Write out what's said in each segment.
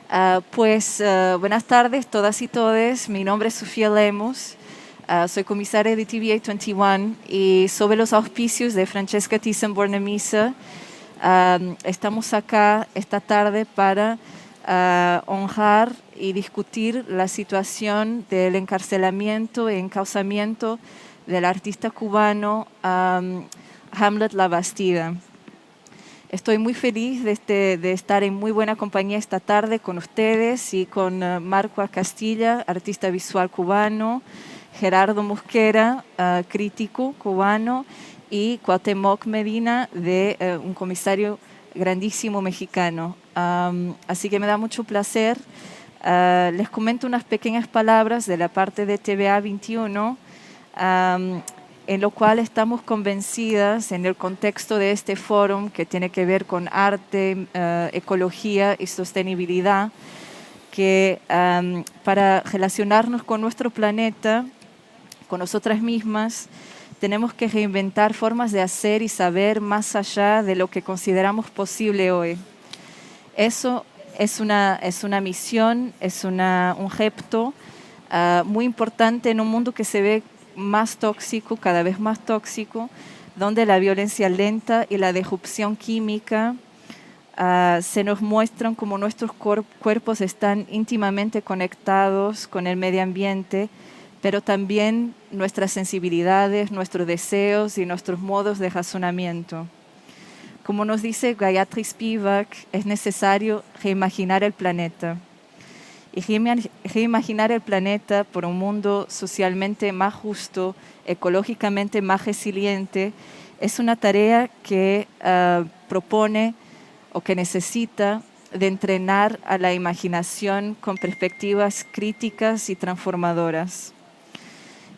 Buenas tardes todas y todes. Mi nombre es Sofía Lemos. Soy comisaria de TVA 21 y sobre los auspicios de Francesca Thyssen-Bornemisza, estamos acá esta tarde para honrar y discutir la situación del encarcelamiento e encausamiento del artista cubano Hamlet Labastida. Estoy muy feliz de estar en muy buena compañía esta tarde con ustedes y con Marco Castilla, artista visual cubano, Gerardo Mosquera, crítico cubano, y Cuauhtémoc Medina, un comisario grandísimo mexicano. Así que me da mucho placer. Les comento unas pequeñas palabras de la parte de TVA 21. En lo cual estamos convencidas en el contexto de este foro que tiene que ver con arte, ecología y sostenibilidad, que para relacionarnos con nuestro planeta, con nosotras mismas, tenemos que reinventar formas de hacer y saber más allá de lo que consideramos posible hoy. Eso es una misión, es un repto muy importante en un mundo que se ve más tóxico, cada vez más tóxico, donde la violencia lenta y la disrupción química se nos muestran como nuestros cuerpos están íntimamente conectados con el medio ambiente, pero también nuestras sensibilidades, nuestros deseos y nuestros modos de razonamiento. Como nos dice Gayatri Spivak, es necesario reimaginar el planeta. Y reimaginar el planeta por un mundo socialmente más justo, ecológicamente más resiliente, es una tarea que propone o que necesita de entrenar a la imaginación con perspectivas críticas y transformadoras.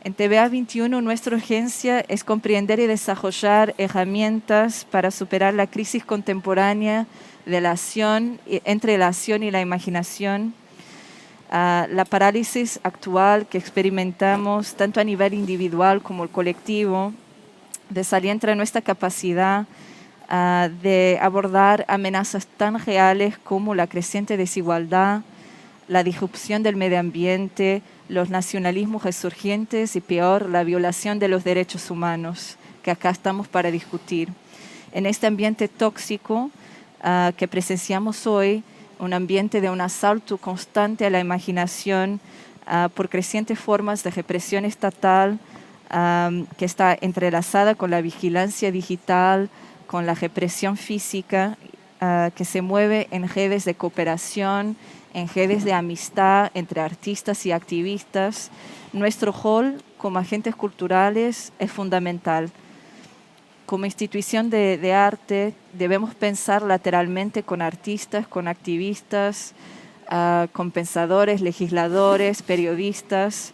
En TVA 21, nuestra urgencia es comprender y desarrollar herramientas para superar la crisis contemporánea de la acción, entre la acción y la imaginación, la parálisis actual que experimentamos tanto a nivel individual como el colectivo desalienta nuestra capacidad de abordar amenazas tan reales como la creciente desigualdad, la disrupción del medio ambiente, los nacionalismos resurgentes y peor, la violación de los derechos humanos, que acá estamos para discutir. En este ambiente tóxico que presenciamos hoy, un ambiente de un asalto constante a la imaginación por crecientes formas de represión estatal que está entrelazada con la vigilancia digital, con la represión física, que se mueve en redes de cooperación, en redes de amistad entre artistas y activistas. Nuestro rol como agentes culturales es fundamental. Como institución de arte debemos pensar lateralmente con artistas, con activistas, con pensadores, legisladores, periodistas,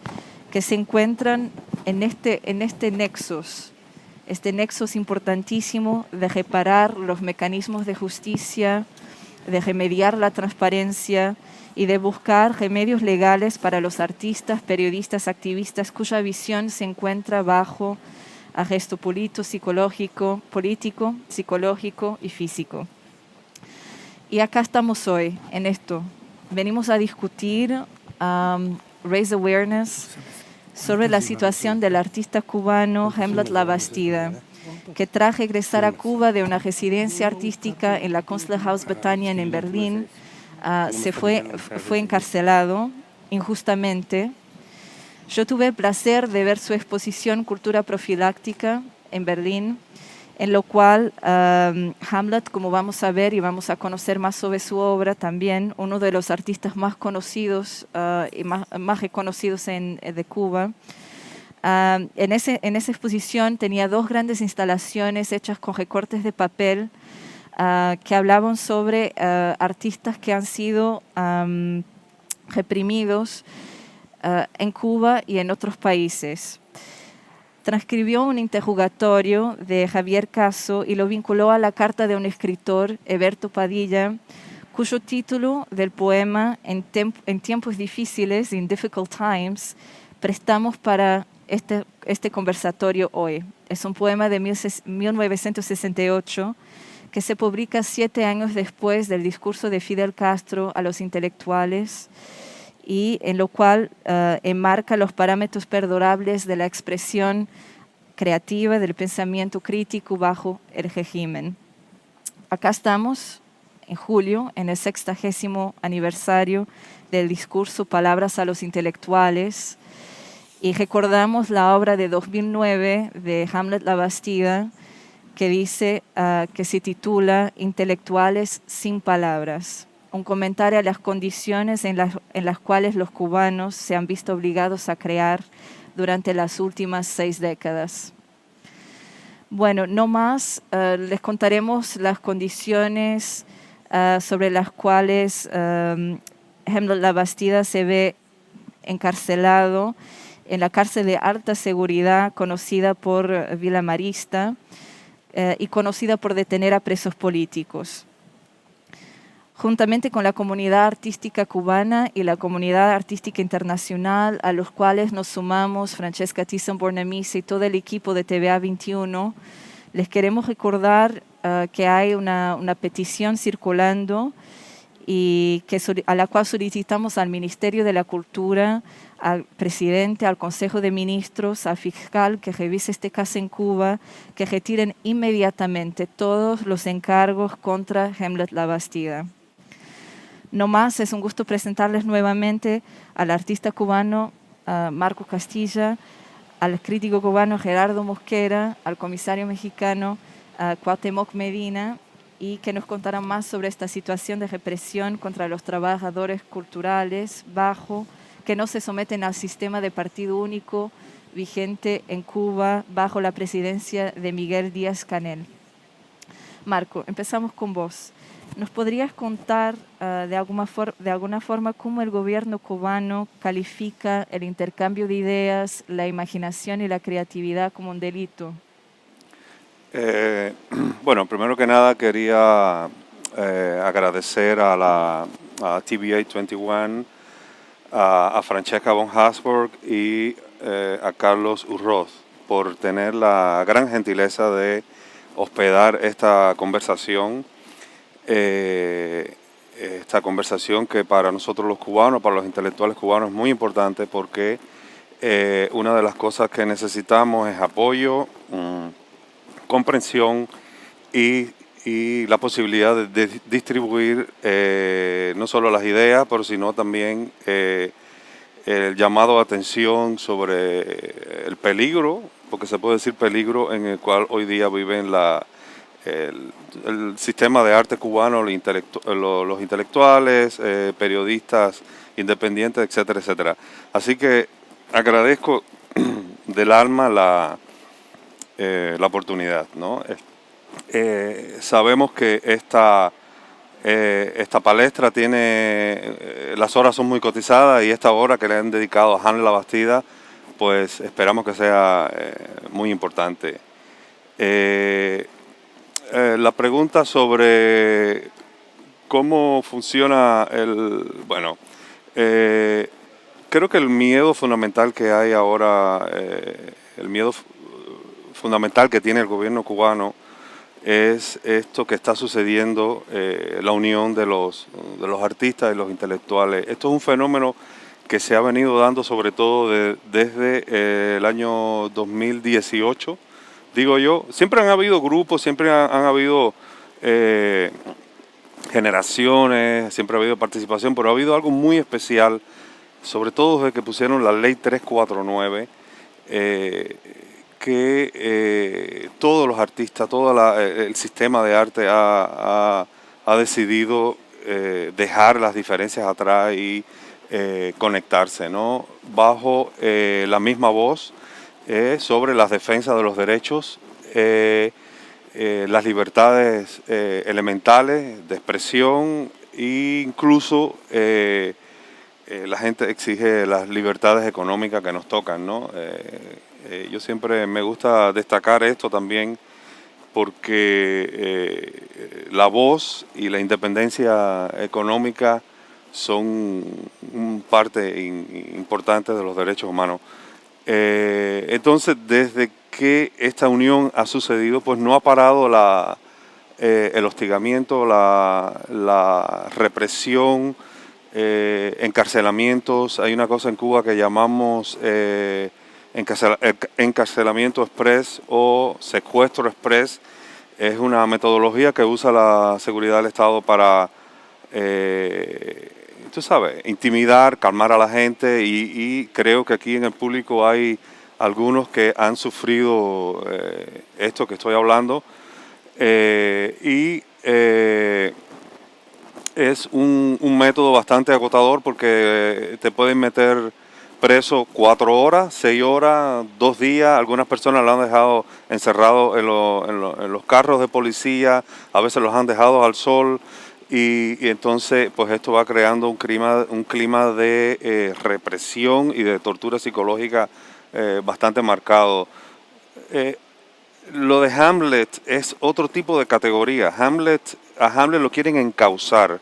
que se encuentran en este nexus importantísimo de reparar los mecanismos de justicia, de remediar la transparencia y de buscar remedios legales para los artistas, periodistas, activistas cuya visión se encuentra bajo arresto político, psicológico y físico. Y acá estamos hoy en esto. Venimos a discutir, raise awareness sobre la situación del artista cubano Hamlet Labastida, que tras regresar a Cuba de una residencia artística en la Kunstlerhaus Bethanien en Berlín, fue encarcelado injustamente. Yo tuve el placer de ver su exposición Cultura Profiláctica en Berlín, en lo cual Hamlet, como vamos a ver y vamos a conocer más sobre su obra también, uno de los artistas más conocidos y más reconocidos de Cuba. En esa exposición tenía dos grandes instalaciones hechas con recortes de papel que hablaban sobre artistas que han sido reprimidos en Cuba y en otros países. Transcribió un interrogatorio de Javier Caso y lo vinculó a la carta de un escritor, Eberto Padilla, cuyo título del poema En tiempos difíciles, in difficult times, prestamos para este conversatorio hoy. Es un poema de 1968 que se publica 7 años después del discurso de Fidel Castro a los intelectuales y en lo cual enmarca los parámetros perdurables de la expresión creativa del pensamiento crítico bajo el régimen. Acá estamos, en julio, en el 60º aniversario del discurso Palabras a los intelectuales, y recordamos la obra de 2009 de Hamlet Labastida, que dice, que se titula Intelectuales sin palabras, un comentario a las condiciones en las cuales los cubanos se han visto obligados a crear durante las últimas 6 décadas. Bueno, no más, les contaremos las condiciones sobre las cuales Hamlet Labastida se ve encarcelado en la cárcel de alta seguridad conocida por Villa Marista y conocida por detener a presos políticos. Juntamente con la comunidad artística cubana y la comunidad artística internacional, a los cuales nos sumamos Francesca Thyssen-Bornemisza y todo el equipo de TVA 21, les queremos recordar que hay una petición circulando y a la cual solicitamos al Ministerio de la Cultura, al presidente, al Consejo de Ministros, al fiscal que revise este caso en Cuba, que retiren inmediatamente todos los encargos contra Hamlet Labastida. No más, es un gusto presentarles nuevamente al artista cubano Marco Castilla, al crítico cubano Gerardo Mosquera, al comisario mexicano Cuauhtémoc Medina, y que nos contarán más sobre esta situación de represión contra los trabajadores culturales que no se someten al sistema de partido único vigente en Cuba bajo la presidencia de Miguel Díaz-Canel. Marco, empezamos con vos. ¿Nos podrías contar de alguna forma cómo el gobierno cubano califica el intercambio de ideas, la imaginación y la creatividad como un delito? Bueno, primero que nada quería agradecer a TVA 21, a Francesca von Habsburg y a Carlos Urroz por tener la gran gentileza de hospedar esta conversación. Esta conversación que para nosotros los cubanos, para los intelectuales cubanos es muy importante porque una de las cosas que necesitamos es apoyo, comprensión y la posibilidad de distribuir no solo las ideas, pero sino también el llamado a atención sobre el peligro, porque se puede decir peligro en el cual hoy día viven el sistema de arte cubano, los intelectuales, periodistas independientes, etcétera, etcétera. Así que agradezco del alma la oportunidad, ¿no? Sabemos que esta palestra las horas son muy cotizadas y esta hora que le han dedicado a Hamlet Labastida, pues esperamos que sea muy importante. La pregunta sobre cómo funciona creo que el miedo fundamental que hay ahora, el miedo fundamental que tiene el gobierno cubano es esto que está sucediendo, la unión de los artistas y los intelectuales. Esto es un fenómeno que se ha venido dando sobre todo desde el año 2018, digo yo. Siempre han habido grupos, siempre han habido generaciones, siempre ha habido participación, pero ha habido algo muy especial, sobre todo desde que pusieron la ley 349, que todos los artistas, todo el sistema de arte ha decidido dejar las diferencias atrás y conectarse, ¿no? Bajo la misma voz sobre las defensas de los derechos, las libertades elementales de expresión e incluso la gente exige las libertades económicas que nos tocan, ¿no? Yo siempre me gusta destacar esto también porque la voz y la independencia económica son parte importante de los derechos humanos. Entonces, desde que esta unión ha sucedido, pues no ha parado el hostigamiento, la represión, encarcelamientos. Hay una cosa en Cuba que llamamos encarcelamiento express o secuestro express. Es una metodología que usa la seguridad del Estado para, tú sabes, intimidar, calmar a la gente, y creo que aquí en el público hay algunos que han sufrido esto que estoy hablando. Es un método bastante agotador porque te pueden meter preso 4 horas, 6 horas, 2 días. Algunas personas lo han dejado encerrado en los carros de policía, a veces los han dejado al sol, y entonces pues esto va creando un clima de represión y de tortura psicológica bastante marcado. Lo de Hamlet es otro tipo de categoría. A Hamlet lo quieren encauzar.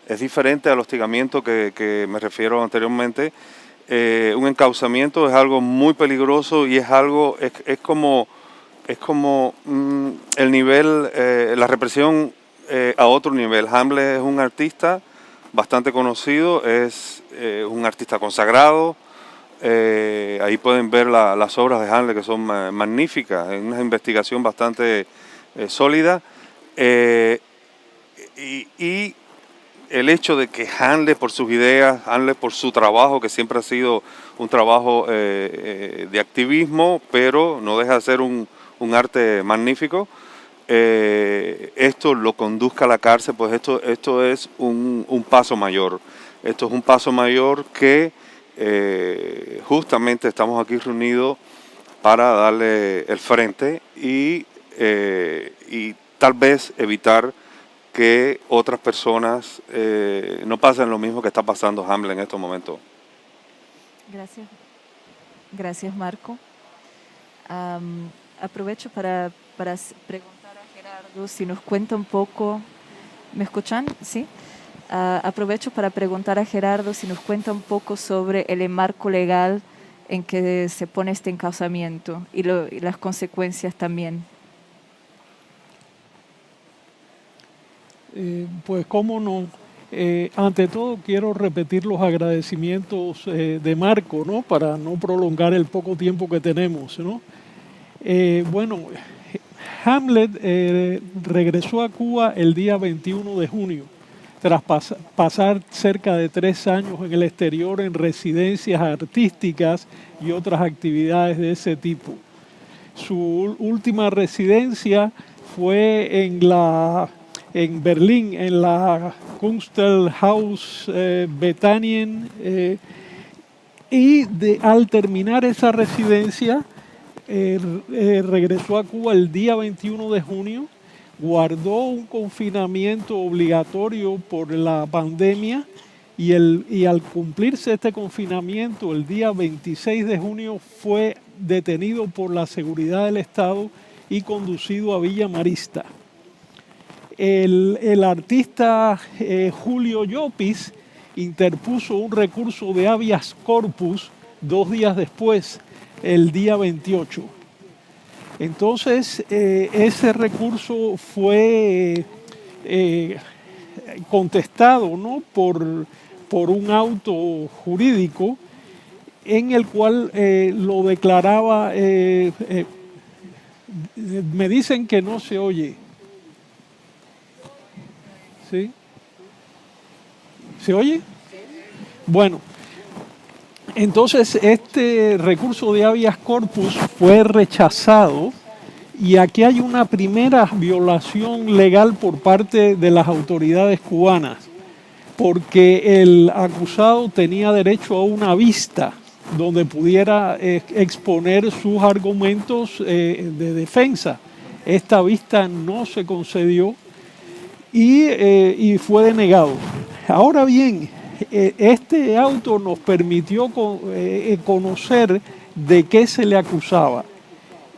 Es diferente al hostigamiento que me refiero anteriormente. Un encauzamiento es algo muy peligroso y es como el nivel, la represión a otro nivel. Hamlet es un artista bastante conocido, es un artista consagrado. Ahí pueden ver las obras de Hamlet, que son magníficas, es una investigación bastante sólida, y el hecho de que Hamlet por sus ideas, Hamlet por su trabajo, que siempre ha sido un trabajo de activismo, pero no deja de ser un arte magnífico, esto lo conduzca a la cárcel, pues esto es un paso mayor. Esto es un paso mayor que justamente estamos aquí reunidos para darle el frente y tal vez evitar que otras personas no pasen lo mismo que está pasando Hamlet en estos momentos. Gracias. Gracias, Marco. Aprovecho para preguntar a Gerardo si nos cuenta un poco. ¿Me escuchan? ¿Sí? Aprovecho para preguntar a Gerardo si nos cuenta un poco sobre el marco legal en que se pone este encauzamiento y las consecuencias también. Pues cómo no. Ante todo quiero repetir los agradecimientos de Marco, ¿no? Para no prolongar el poco tiempo que tenemos, ¿no? Bueno, Hamlet regresó a Cuba el día 21 de junio, tras pasar cerca de 3 años en el exterior en residencias artísticas y otras actividades de ese tipo. Su última residencia fue en Berlín, en la Kunsthaus Bethanien, y al terminar esa residencia regresó a Cuba el día 21 de junio, guardó un confinamiento obligatorio por la pandemia y al cumplirse este confinamiento el día 26 de junio fue detenido por la seguridad del Estado y conducido a Villa Marista. El artista Julio Llopis interpuso un recurso de habeas corpus 2 días después, el día 28. Entonces, ese recurso fue contestado, ¿no? por un auto jurídico en el cual lo declaraba, me dicen que no se oye. ¿Sí? ¿Se oye? Bueno, entonces este recurso de habeas corpus fue rechazado y aquí hay una primera violación legal por parte de las autoridades cubanas, porque el acusado tenía derecho a una vista donde pudiera exponer sus argumentos de defensa. Esta vista no se concedió y fue denegado. Ahora bien, este auto nos permitió conocer de qué se le acusaba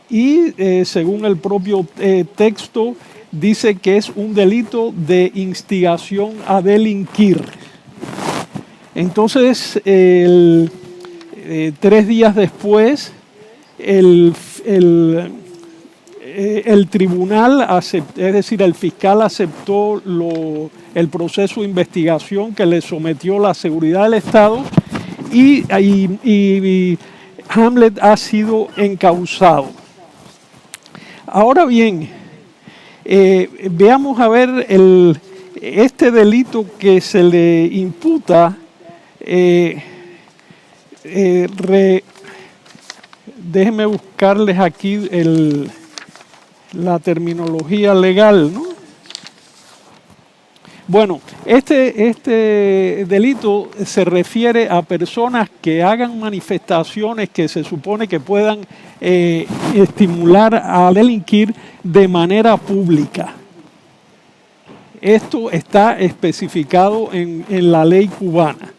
y según el propio texto dice que es un delito de instigación a delinquir. Entonces, 3 días después, el tribunal, es decir, el fiscal aceptó el proceso de investigación que le sometió la seguridad del Estado y Hamlet ha sido encausado. Ahora bien, veamos a ver este delito que se le imputa. Déjenme buscarles aquí la terminología legal, ¿no? Bueno, este delito se refiere a personas que hagan manifestaciones que se supone que puedan estimular a delinquir de manera pública. Esto está especificado en la ley cubana.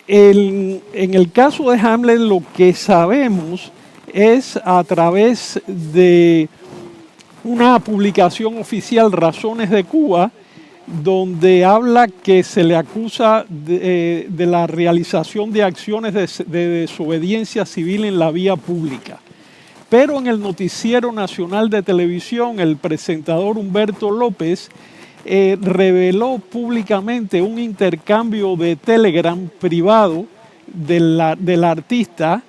En el caso de Hamlet, lo que sabemos es a través de una publicación oficial, Razones de Cuba, donde habla que se le acusa de la realización de acciones de desobediencia civil en la vía pública. Pero en el Noticiero Nacional de Televisión, el presentador Humberto López reveló públicamente un intercambio de Telegram privado del artista,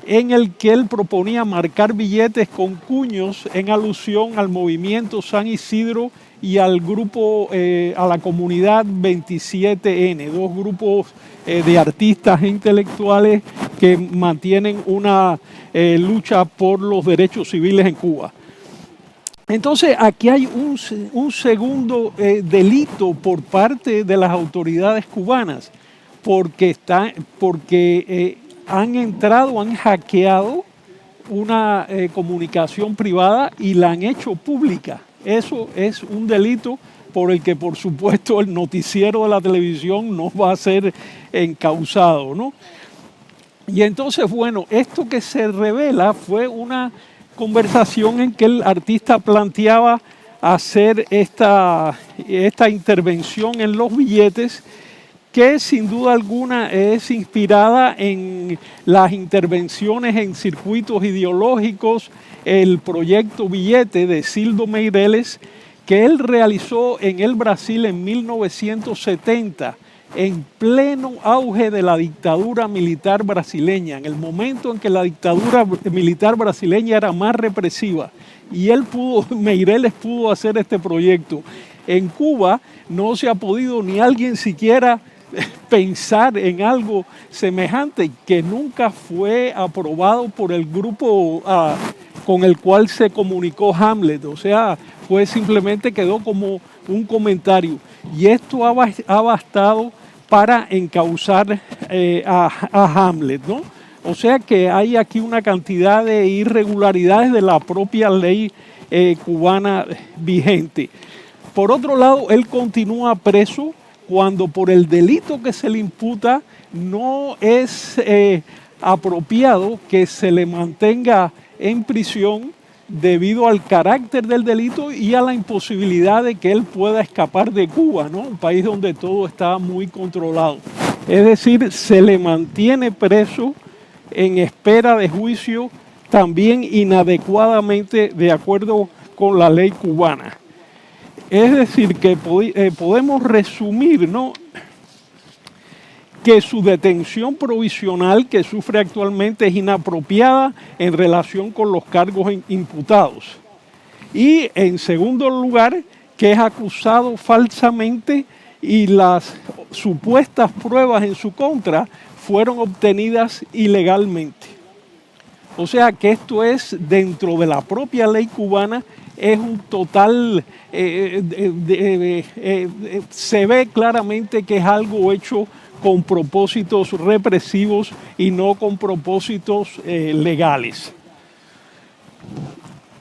en el que él proponía marcar billetes con cuños en alusión al movimiento San Isidro y al grupo, a la comunidad 27N, dos grupos de artistas e intelectuales que mantienen una lucha por los derechos civiles en Cuba. Entonces aquí hay un segundo delito por parte de las autoridades cubanas, porque han entrado, han hackeado una comunicación privada y la han hecho pública. Eso es un delito por el que, por supuesto, el noticiero de la televisión no va a ser encausado, ¿no? Y entonces, bueno, esto que se revela fue una conversación en que el artista planteaba hacer esta intervención en los billetes, que sin duda alguna es inspirada en las intervenciones en circuitos ideológicos, el proyecto Billete de Cildo Meireles, que él realizó en el Brasil en 1970, en pleno auge de la dictadura militar brasileña, en el momento en que la dictadura militar brasileña era más represiva, y Meireles pudo hacer este proyecto. En Cuba no se ha podido ni alguien siquiera pensar en algo semejante, que nunca fue aprobado por el grupo con el cual se comunicó Hamlet. O sea, simplemente quedó como un comentario. Y esto ha bastado para encausar a Hamlet, ¿no? O sea que hay aquí una cantidad de irregularidades de la propia ley cubana vigente. Por otro lado, él continúa preso cuando por el delito que se le imputa no es apropiado que se le mantenga en prisión debido al carácter del delito y a la imposibilidad de que él pueda escapar de Cuba, ¿no? Un país donde todo está muy controlado. Es decir, se le mantiene preso en espera de juicio, también inadecuadamente de acuerdo con la ley cubana. Es decir, que podemos resumir, ¿no?, que su detención provisional que sufre actualmente es inapropiada en relación con los cargos imputados. Y en segundo lugar, que es acusado falsamente y las supuestas pruebas en su contra fueron obtenidas ilegalmente. O sea que esto es, dentro de la propia ley cubana, es un total, se ve claramente que es algo hecho con propósitos represivos y no con propósitos legales.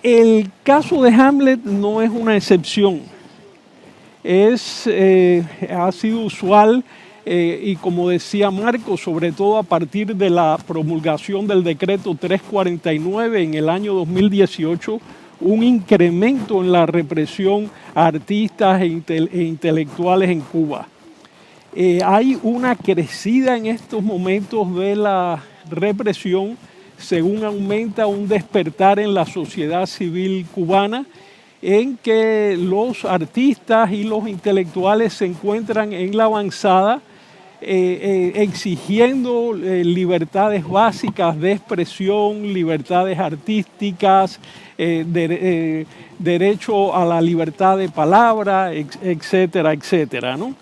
El caso de Hamlet no es una excepción. Ha sido usual y, como decía Marco, sobre todo a partir de la promulgación del decreto 349 en el año 2018, un incremento en la represión a artistas e intelectuales en Cuba. Hay una crecida en estos momentos de la represión. según aumenta un despertar en la sociedad civil cubana, en que los artistas y los intelectuales se encuentran en la avanzada, exigiendo libertades básicas de expresión, libertades artísticas, derecho a la libertad de palabra, etcétera, etcétera, ¿no?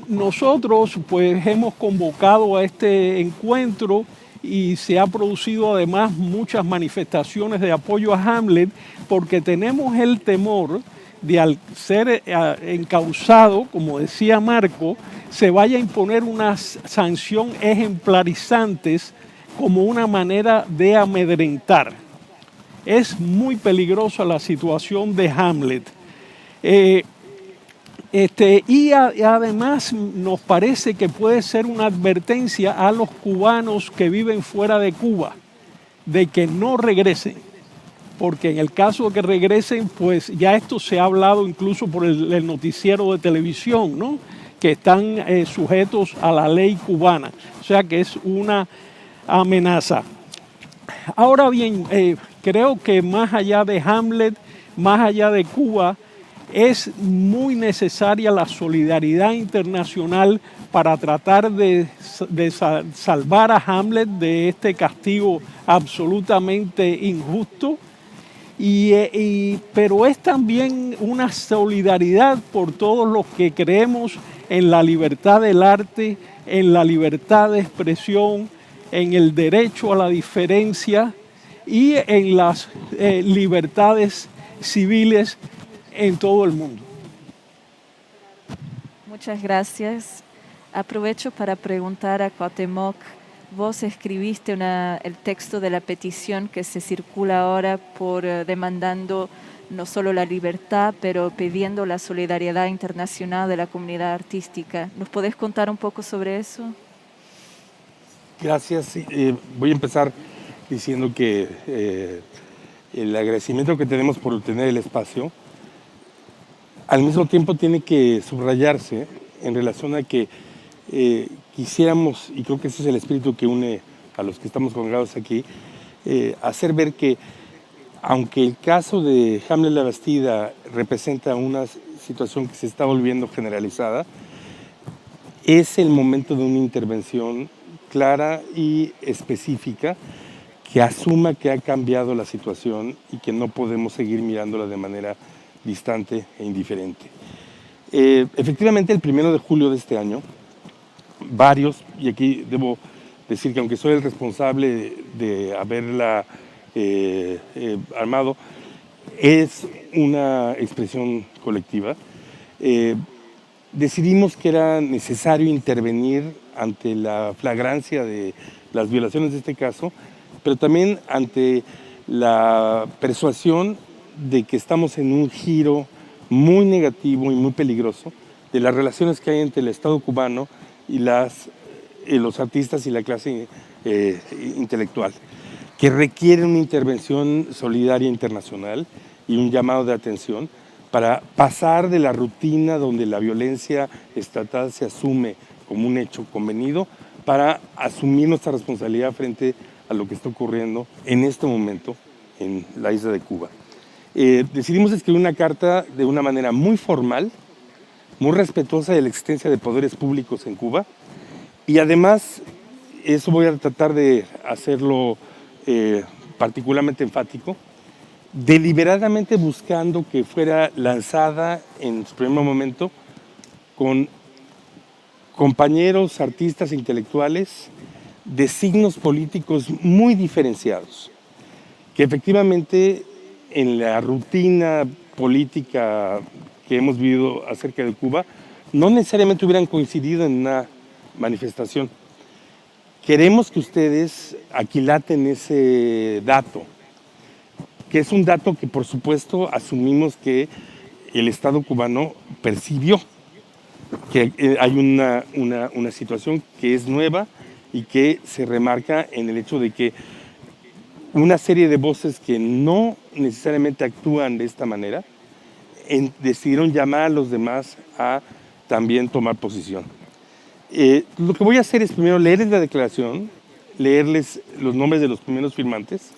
Nosotros pues hemos convocado a este encuentro y se ha producido además muchas manifestaciones de apoyo a Hamlet, porque tenemos el temor de, al ser encausado, como decía Marco, se vaya a imponer una sanción ejemplarizantes como una manera de amedrentar. Es muy peligrosa la situación de Hamlet. Y además nos parece que puede ser una advertencia a los cubanos que viven fuera de Cuba, de que no regresen, porque en el caso de que regresen, pues ya esto se ha hablado incluso por el noticiero de televisión, ¿no? Que están sujetos a la ley cubana, o sea que es una amenaza. Ahora bien, creo que más allá de Hamlet, más allá de Cuba, es muy necesaria la solidaridad internacional para tratar de salvar a Hamlet de este castigo absolutamente injusto, pero es también una solidaridad por todos los que creemos en la libertad del arte, en la libertad de expresión, en el derecho a la diferencia y en las libertades civiles en todo el mundo. Muchas gracias. Aprovecho para preguntar a Cuauhtémoc, vos escribiste el texto de la petición que se circula ahora por demandando no solo la libertad, pero pidiendo la solidaridad internacional de la comunidad artística. ¿Nos podés contar un poco sobre eso? Gracias. Voy a empezar diciendo que el agradecimiento que tenemos por tener el espacio, al mismo tiempo tiene que subrayarse en relación a que quisiéramos, y creo que ese es el espíritu que une a los que estamos congregados aquí, hacer ver que aunque el caso de Hamlet la Bastida representa una situación que se está volviendo generalizada, es el momento de una intervención clara y específica que asuma que ha cambiado la situación y que no podemos seguir mirándola de manera distante e indiferente. Efectivamente, el 1 de julio de este año, varios, y aquí debo decir que aunque soy el responsable de haberla armado, es una expresión colectiva, decidimos que era necesario intervenir ante la flagrancia de las violaciones de este caso, pero también ante la persuasión de que estamos en un giro muy negativo y muy peligroso de las relaciones que hay entre el Estado cubano y los artistas y la clase intelectual, que requiere una intervención solidaria internacional y un llamado de atención para pasar de la rutina donde la violencia estatal se asume como un hecho convenido para asumir nuestra responsabilidad frente a lo que está ocurriendo en este momento en la isla de Cuba. Decidimos escribir una carta de una manera muy formal, muy respetuosa de la existencia de poderes públicos en Cuba, y además, eso voy a tratar de hacerlo particularmente enfático, deliberadamente buscando que fuera lanzada en su primer momento con compañeros, artistas, intelectuales de signos políticos muy diferenciados, que efectivamente en la rutina política que hemos vivido acerca de Cuba, no necesariamente hubieran coincidido en una manifestación. Queremos que ustedes aquilaten ese dato, que es un dato que por supuesto asumimos que el Estado cubano percibió, que hay una situación que es nueva y que se remarca en el hecho de que una serie de voces que no necesariamente actúan de esta manera decidieron llamar a los demás a también tomar posición. Lo que voy a hacer es primero leer la declaración, leerles los nombres de los primeros firmantes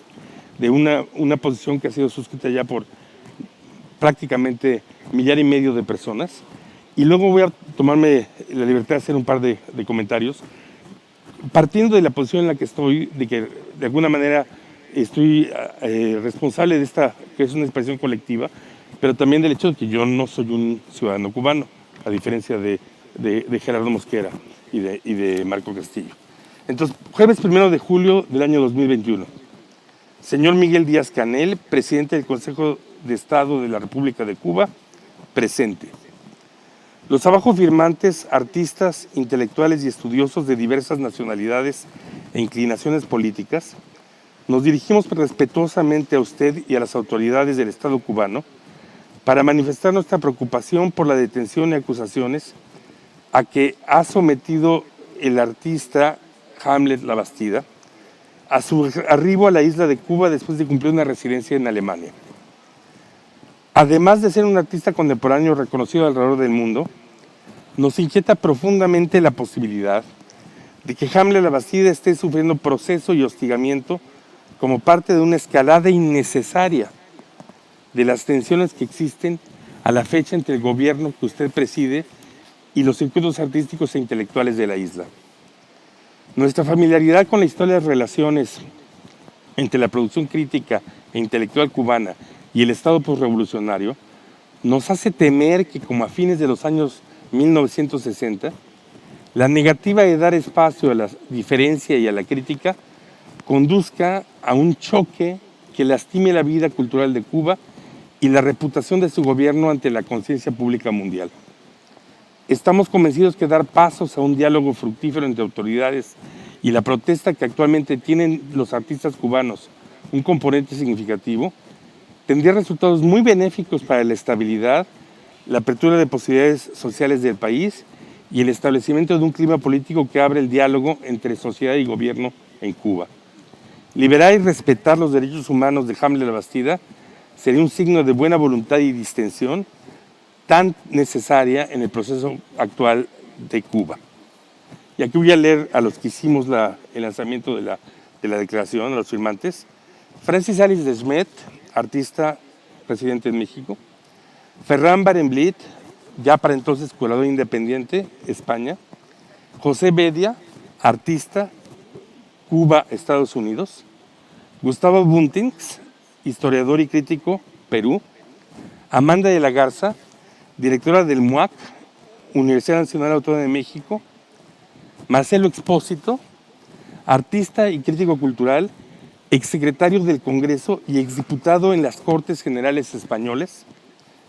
de una posición que ha sido suscrita ya por prácticamente 1,5 millones de personas. Y luego voy a tomarme la libertad de hacer un par de comentarios, partiendo de la posición en la que estoy, de que de alguna manera estoy responsable de esta, que es una expresión colectiva, pero también del hecho de que yo no soy un ciudadano cubano, a diferencia de Gerardo Mosquera y de Marco Castillo. Entonces, jueves 1 de julio del año 2021. Señor Miguel Díaz-Canel, presidente del Consejo de Estado de la República de Cuba, presente. Los abajo firmantes, artistas, intelectuales y estudiosos de diversas nacionalidades e inclinaciones políticas, nos dirigimos respetuosamente a usted y a las autoridades del Estado cubano para manifestar nuestra preocupación por la detención y acusaciones a que ha sometido el artista Hamlet Labastida a su arribo a la isla de Cuba después de cumplir una residencia en Alemania. Además de ser un artista contemporáneo reconocido alrededor del mundo, nos inquieta profundamente la posibilidad de que Hamlet Labastida esté sufriendo proceso y hostigamiento como parte de una escalada innecesaria de las tensiones que existen a la fecha entre el gobierno que usted preside y los circuitos artísticos e intelectuales de la isla. Nuestra familiaridad con la historia de las relaciones entre la producción crítica e intelectual cubana y el Estado postrevolucionario nos hace temer que, como a fines de los años 1960, la negativa de dar espacio a la diferencia y a la crítica conduzca a un choque que lastime la vida cultural de Cuba y la reputación de su gobierno ante la conciencia pública mundial. Estamos convencidos que dar pasos a un diálogo fructífero entre autoridades y la protesta que actualmente tienen los artistas cubanos, un componente significativo, tendría resultados muy benéficos para la estabilidad, la apertura de posibilidades sociales del país y el establecimiento de un clima político que abre el diálogo entre sociedad y gobierno en Cuba. Liberar y respetar los derechos humanos de Hamlet Labastida sería un signo de buena voluntad y distensión tan necesaria en el proceso actual de Cuba. Y aquí voy a leer a los que hicimos el lanzamiento de la declaración, a los firmantes. Francis Alice de Smet, artista residente en México. Ferran Barenblit, ya para entonces curador independiente, España. José Bedia, artista, Cuba, Estados Unidos. Gustavo Buntings, historiador y crítico, Perú. Amanda de la Garza, directora del MUAC, Universidad Nacional Autónoma de México. Marcelo Expósito, artista y crítico cultural, exsecretario del Congreso y exdiputado en las Cortes Generales Españoles,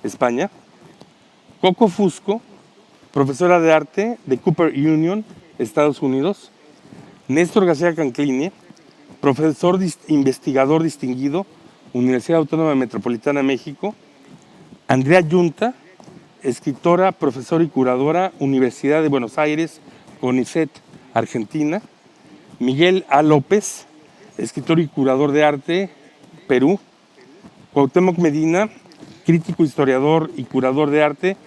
España. Coco Fusco, profesora de arte de Cooper Union, Estados Unidos. Néstor García Canclini, profesor investigador distinguido, Universidad Autónoma Metropolitana, México. Andrea Yunta, escritora, profesora y curadora, Universidad de Buenos Aires, CONICET, Argentina. Miguel A. López, escritor y curador de arte, Perú. Cuauhtémoc Medina, crítico, historiador y curador de arte,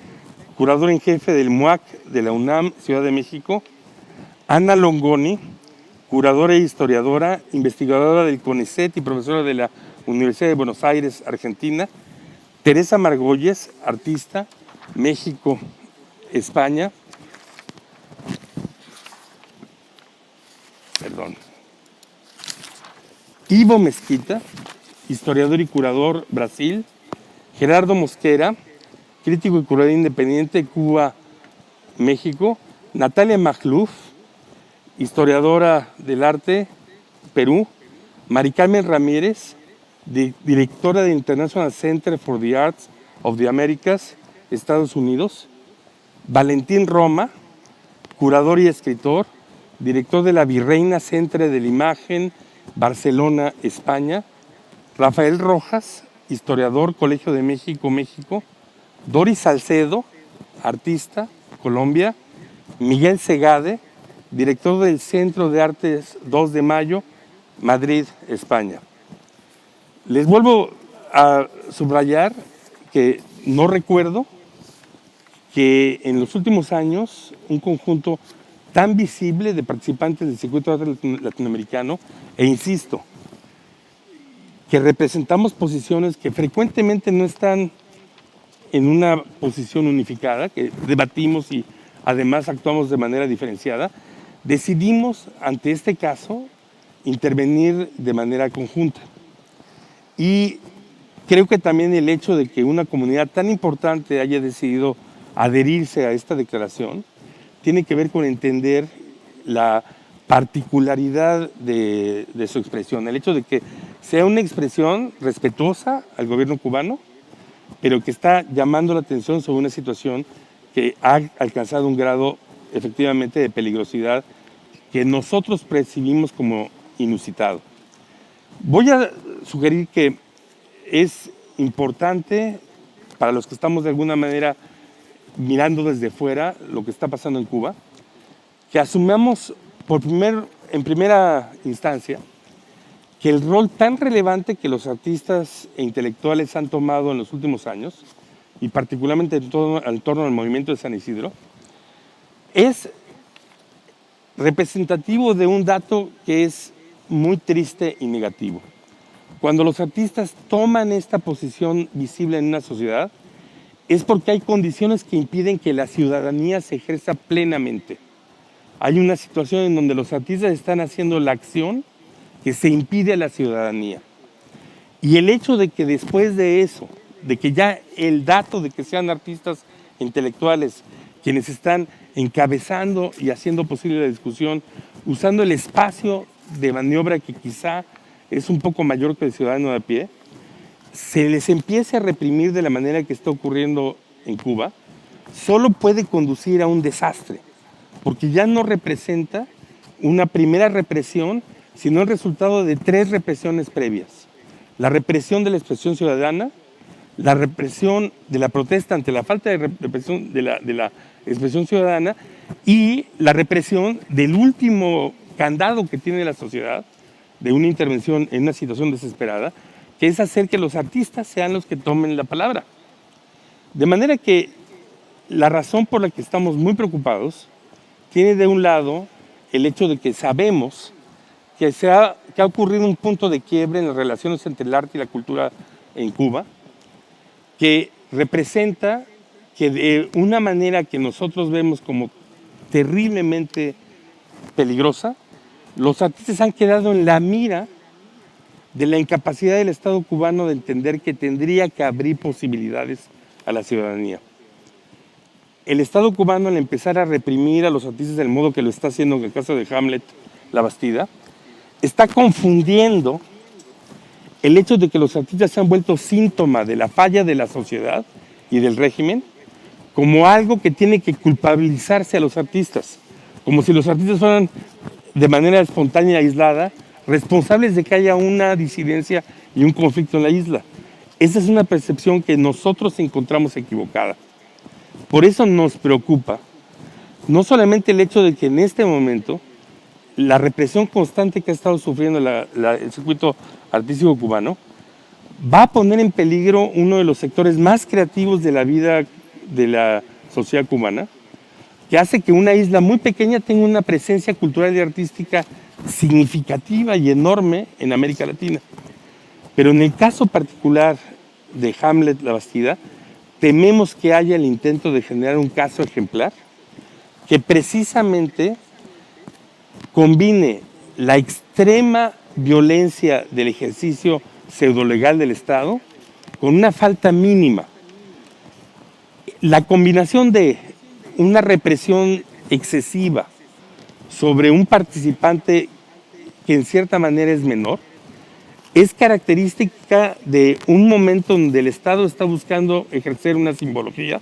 curador en jefe del MUAC de la UNAM, Ciudad de México. Ana Longoni, curadora e historiadora, investigadora del CONICET y profesora de la Universidad de Buenos Aires, Argentina. Teresa Margolles, artista, México, España. Ivo Mesquita, historiador y curador, Brasil. Gerardo Mosquera, crítico y curador independiente, Cuba, México. Natalia Magluf, historiadora del arte, Perú. Mari Carmen Ramírez, directora de International Center for the Arts of the Americas, Estados Unidos. Valentín Roma, curador y escritor, director de la Virreina Centre de la Imagen, Barcelona, España. Rafael Rojas, historiador, Colegio de México, México. Doris Salcedo, artista, Colombia. Miguel Segade, director del Centro de Artes 2 de Mayo, Madrid, España. Les vuelvo a subrayar que no recuerdo que en los últimos años un conjunto tan visible de participantes del circuito de arte latinoamericano, e insisto, que representamos posiciones que frecuentemente no están en una posición unificada, que debatimos y además actuamos de manera diferenciada, decidimos ante este caso intervenir de manera conjunta. Y creo que también el hecho de que una comunidad tan importante haya decidido adherirse a esta declaración tiene que ver con entender la particularidad de su expresión, el hecho de que sea una expresión respetuosa al gobierno cubano, pero que está llamando la atención sobre una situación que ha alcanzado un grado efectivamente de peligrosidad que nosotros percibimos como inusitado. Voy a sugerir que es importante para los que estamos de alguna manera mirando desde fuera lo que está pasando en Cuba, que asumamos en primera instancia que el rol tan relevante que los artistas e intelectuales han tomado en los últimos años, y particularmente en torno al movimiento de San Isidro, es representativo de un dato que es muy triste y negativo. Cuando los artistas toman esta posición visible en una sociedad, es porque hay condiciones que impiden que la ciudadanía se ejerza plenamente. Hay una situación en donde los artistas están haciendo la acción que se impide a la ciudadanía. Y el hecho de que después de eso, de que ya el dato de que sean artistas intelectuales quienes están encabezando y haciendo posible la discusión, usando el espacio de maniobra que quizá es un poco mayor que el ciudadano de a pie, se les empiece a reprimir de la manera que está ocurriendo en Cuba, solo puede conducir a un desastre, porque ya no representa una primera represión, sino el resultado de 3 represiones previas. La represión de la expresión ciudadana, la represión de la protesta ante la falta de represión de la expresión ciudadana y la represión del último candado que tiene la sociedad de una intervención en una situación desesperada, que es hacer que los artistas sean los que tomen la palabra. De manera que la razón por la que estamos muy preocupados tiene de un lado el hecho de que sabemos que ha ocurrido un punto de quiebre en las relaciones entre el arte y la cultura en Cuba, que representa que de una manera que nosotros vemos como terriblemente peligrosa, los artistas han quedado en la mira de la incapacidad del Estado cubano de entender que tendría que abrir posibilidades a la ciudadanía. El Estado cubano, al empezar a reprimir a los artistas del modo que lo está haciendo en el caso de Hamlet, La Bastida, está confundiendo el hecho de que los artistas se han vuelto síntoma de la falla de la sociedad y del régimen como algo que tiene que culpabilizarse a los artistas, como si los artistas fueran de manera espontánea y aislada responsables de que haya una disidencia y un conflicto en la isla. Esa es una percepción que nosotros encontramos equivocada. Por eso nos preocupa no solamente el hecho de que en este momento la represión constante que ha estado sufriendo el circuito artístico cubano va a poner en peligro uno de los sectores más creativos de la vida de la sociedad cubana, que hace que una isla muy pequeña tenga una presencia cultural y artística significativa y enorme en América Latina. Pero en el caso particular de Hamlet, La Bastida, tememos que haya el intento de generar un caso ejemplar que precisamente combine la extrema violencia del ejercicio pseudolegal del Estado con una falta mínima. La combinación de una represión excesiva sobre un participante que en cierta manera es menor, es característica de un momento donde el Estado está buscando ejercer una simbología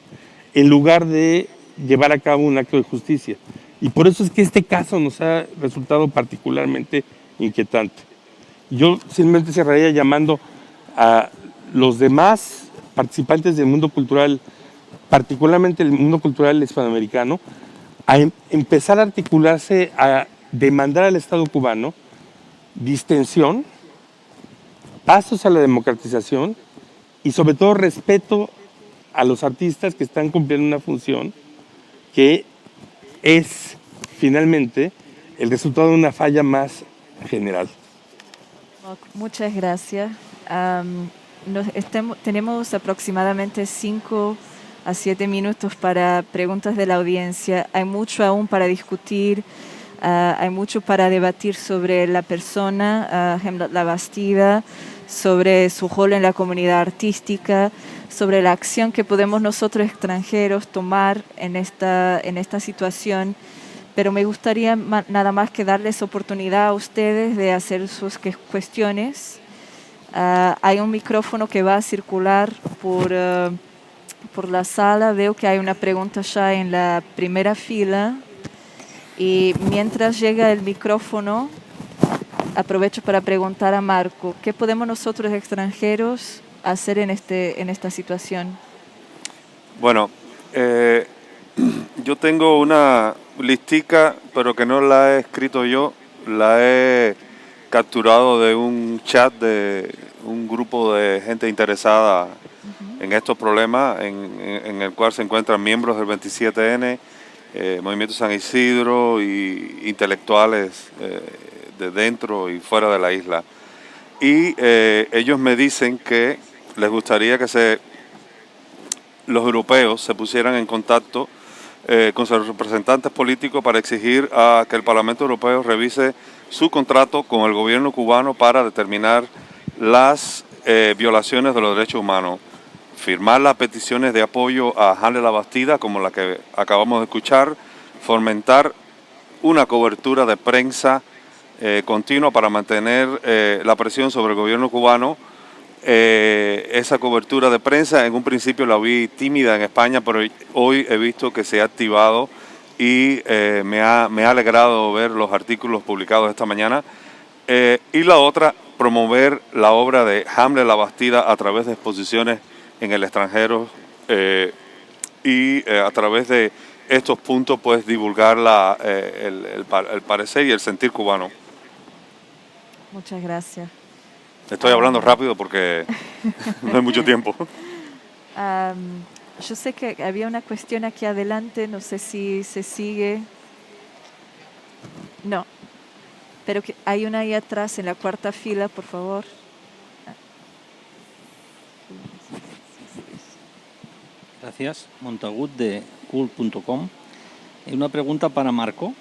en lugar de llevar a cabo un acto de justicia. Y por eso es que este caso nos ha resultado particularmente inquietante. Yo simplemente cerraría llamando a los demás participantes del mundo cultural, particularmente el mundo cultural hispanoamericano, a empezar a articularse, a demandar al Estado cubano distensión, pasos a la democratización y sobre todo respeto a los artistas que están cumpliendo una función que es finalmente el resultado de una falla más general. Muchas gracias. Tenemos aproximadamente 5 a 7 minutos para preguntas de la audiencia. Hay mucho aún para discutir, hay mucho para debatir sobre la persona, Hamlet Labastida, sobre su rol en la comunidad artística, sobre la acción que podemos nosotros extranjeros tomar en esta situación. Pero me gustaría nada más que darles oportunidad a ustedes de hacer sus cuestiones. Hay un micrófono que va a circular por la sala. Veo que hay una pregunta ya en la primera fila. Y mientras llega el micrófono, aprovecho para preguntar a Marco, ¿qué podemos nosotros extranjeros hacer en esta situación? Bueno, yo tengo una listica, pero que no la he escrito yo, la he capturado de un chat de un grupo de gente interesada en estos problemas, en el cual se encuentran miembros del 27N, Movimiento San Isidro y intelectuales de dentro y fuera de la isla. Y ellos me dicen que les gustaría que los europeos se pusieran en contacto con sus representantes políticos para exigir a que el Parlamento Europeo revise su contrato con el gobierno cubano para determinar las violaciones de los derechos humanos, firmar las peticiones de apoyo a Hamlet Labastida, como la que acabamos de escuchar, fomentar una cobertura de prensa continua para mantener la presión sobre el gobierno cubano. Esa cobertura de prensa en un principio la vi tímida en España, pero hoy he visto que se ha activado y me ha alegrado ver los artículos publicados esta mañana. Y la otra, promover la obra de Hamlet Labastida a través de exposiciones en el extranjero y a través de estos puntos pues divulgar el parecer y el sentir cubano. Muchas gracias. Estoy hablando rápido porque no hay mucho tiempo. Yo sé que había una cuestión aquí adelante, no sé si se sigue. No, pero que hay una ahí atrás en la cuarta fila, por favor. Gracias. Montagut de cool.com. Una pregunta para Marco.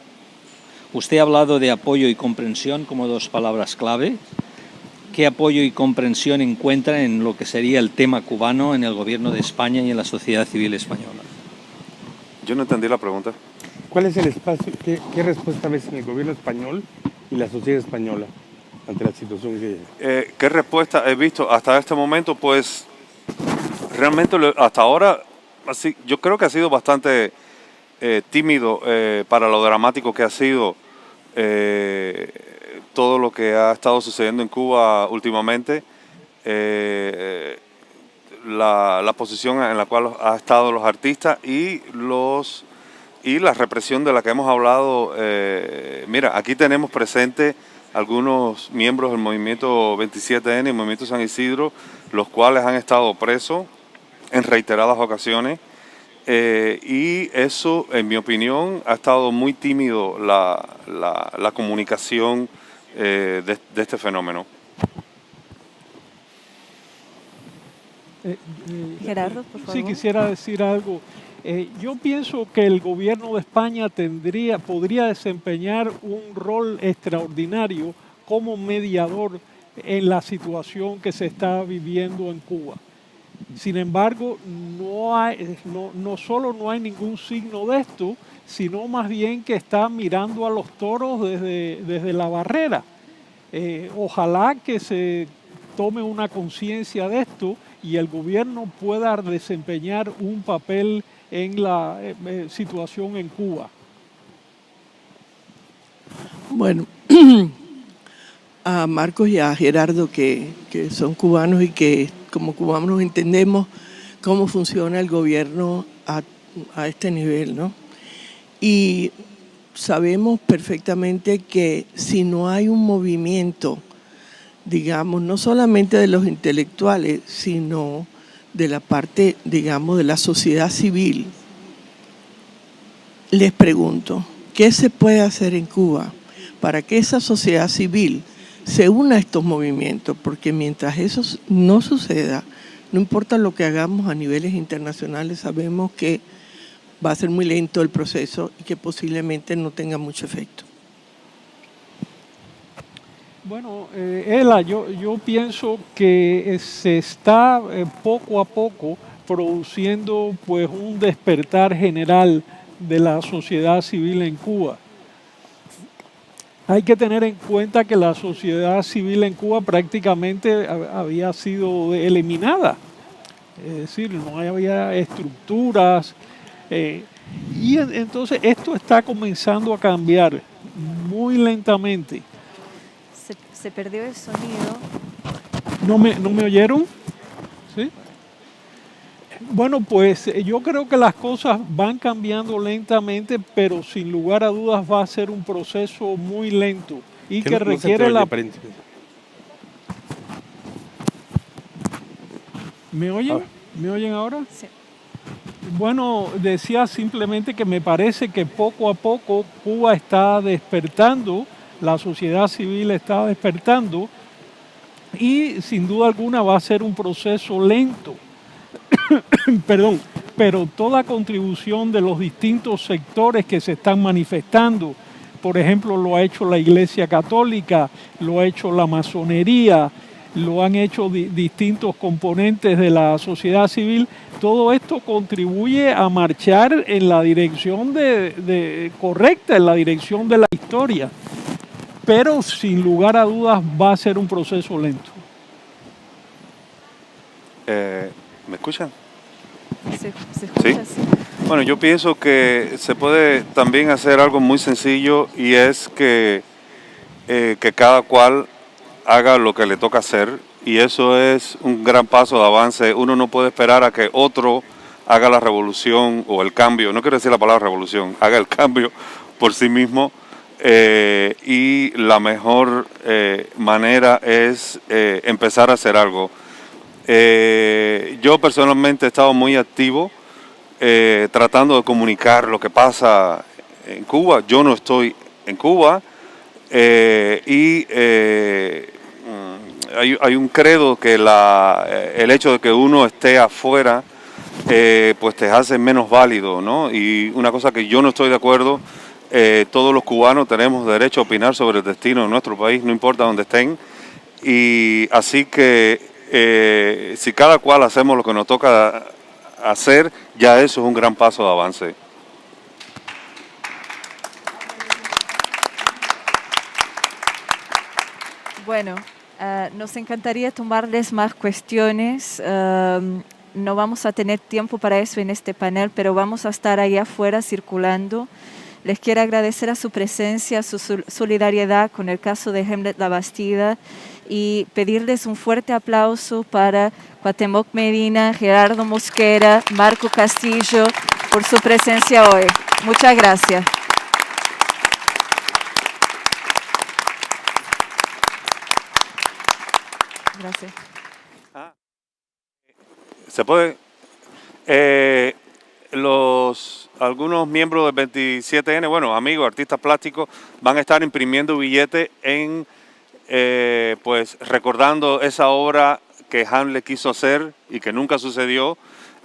Usted ha hablado de apoyo y comprensión como dos palabras clave. ¿Qué apoyo y comprensión encuentra en lo que sería el tema cubano en el gobierno de España y en la sociedad civil española? Yo no entendí la pregunta. ¿Cuál es el espacio, qué respuesta ves en el gobierno español y la sociedad española ante la situación que... ¿Qué respuesta he visto hasta este momento? Pues realmente hasta ahora, así, yo creo que ha sido bastante tímido para lo dramático que ha sido todo lo que ha estado sucediendo en Cuba últimamente, la posición en la cual han estado los artistas y la represión de la que hemos hablado. Mira, aquí tenemos presente algunos miembros del movimiento 27N y movimiento San Isidro, los cuales han estado presos en reiteradas ocasiones. Y eso, en mi opinión, ha estado muy tímido la comunicación de este fenómeno. Gerardo, por favor. Sí, quisiera decir algo. Yo pienso que el gobierno de España podría desempeñar un rol extraordinario como mediador en la situación que se está viviendo en Cuba. Sin embargo, no solo no hay ningún signo de esto, sino más bien que está mirando a los toros desde la barrera. Ojalá que se tome una conciencia de esto y el gobierno pueda desempeñar un papel en la situación en Cuba. Bueno, a Marcos y a Gerardo, que son cubanos y que como cubanos entendemos cómo funciona el gobierno a este nivel, ¿no? Y sabemos perfectamente que si no hay un movimiento, digamos, no solamente de los intelectuales, sino de la parte, digamos, de la sociedad civil, les pregunto, ¿Qué se puede hacer en Cuba para que esa sociedad civil se una a estos movimientos? Porque mientras eso no suceda, no importa lo que hagamos a niveles internacionales, sabemos que va a ser muy lento el proceso y que posiblemente no tenga mucho efecto. Bueno, Ela, yo pienso que se está poco a poco produciendo pues un despertar general de la sociedad civil en Cuba. Hay que tener en cuenta que la sociedad civil en Cuba prácticamente había sido eliminada. Es decir, no había estructuras. Entonces esto está comenzando a cambiar muy lentamente. Se perdió el sonido. ¿No me oyeron? ¿Sí? Bueno, pues yo creo que las cosas van cambiando lentamente, pero sin lugar a dudas va a ser un proceso muy lento y que requiere la... ¿Me oyen? ¿Me oyen ahora? Sí. Bueno, decía simplemente que me parece que poco a poco Cuba está despertando, la sociedad civil está despertando y sin duda alguna va a ser un proceso lento. Perdón, pero toda contribución de los distintos sectores que se están manifestando, por ejemplo, lo ha hecho la Iglesia Católica, lo ha hecho la masonería, lo han hecho distintos componentes de la sociedad civil, todo esto contribuye a marchar en la dirección correcta, en la dirección de la historia, pero sin lugar a dudas va a ser un proceso lento. ¿Me escuchan? ¿Se escucha? Sí. Bueno, yo pienso que se puede también hacer algo muy sencillo y es que cada cual haga lo que le toca hacer y eso es un gran paso de avance. Uno no puede esperar a que otro haga la revolución o el cambio, no quiero decir la palabra revolución, haga el cambio por sí mismo y la mejor manera es empezar a hacer algo. Yo personalmente he estado muy activo tratando de comunicar lo que pasa en Cuba. Yo no estoy en Cuba y hay un credo que el hecho de que uno esté afuera pues te hace menos válido, ¿no? Y una cosa que yo no estoy de acuerdo, todos los cubanos tenemos derecho a opinar sobre el destino de nuestro país, no importa dónde estén. Y así que si cada cual hacemos lo que nos toca hacer, ya eso es un gran paso de avance. Bueno, nos encantaría tomarles más cuestiones. No vamos a tener tiempo para eso en este panel, pero vamos a estar ahí afuera circulando. Les quiero agradecer a su presencia, su solidaridad con el caso de Hamlet La Bastida y pedirles un fuerte aplauso para Cuauhtémoc Medina, Gerardo Mosquera, Marco Castillo por su presencia hoy. Muchas gracias. Gracias. ¿Se puede? Algunos miembros del 27N, bueno, amigos, artistas plásticos, van a estar imprimiendo billetes pues recordando esa obra que Hamlet quiso hacer y que nunca sucedió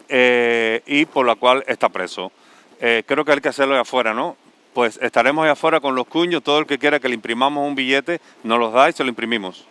y por la cual está preso. Creo que hay que hacerlo de afuera, ¿no? Pues estaremos ahí afuera con los cuños, todo el que quiera que le imprimamos un billete nos los da y se lo imprimimos.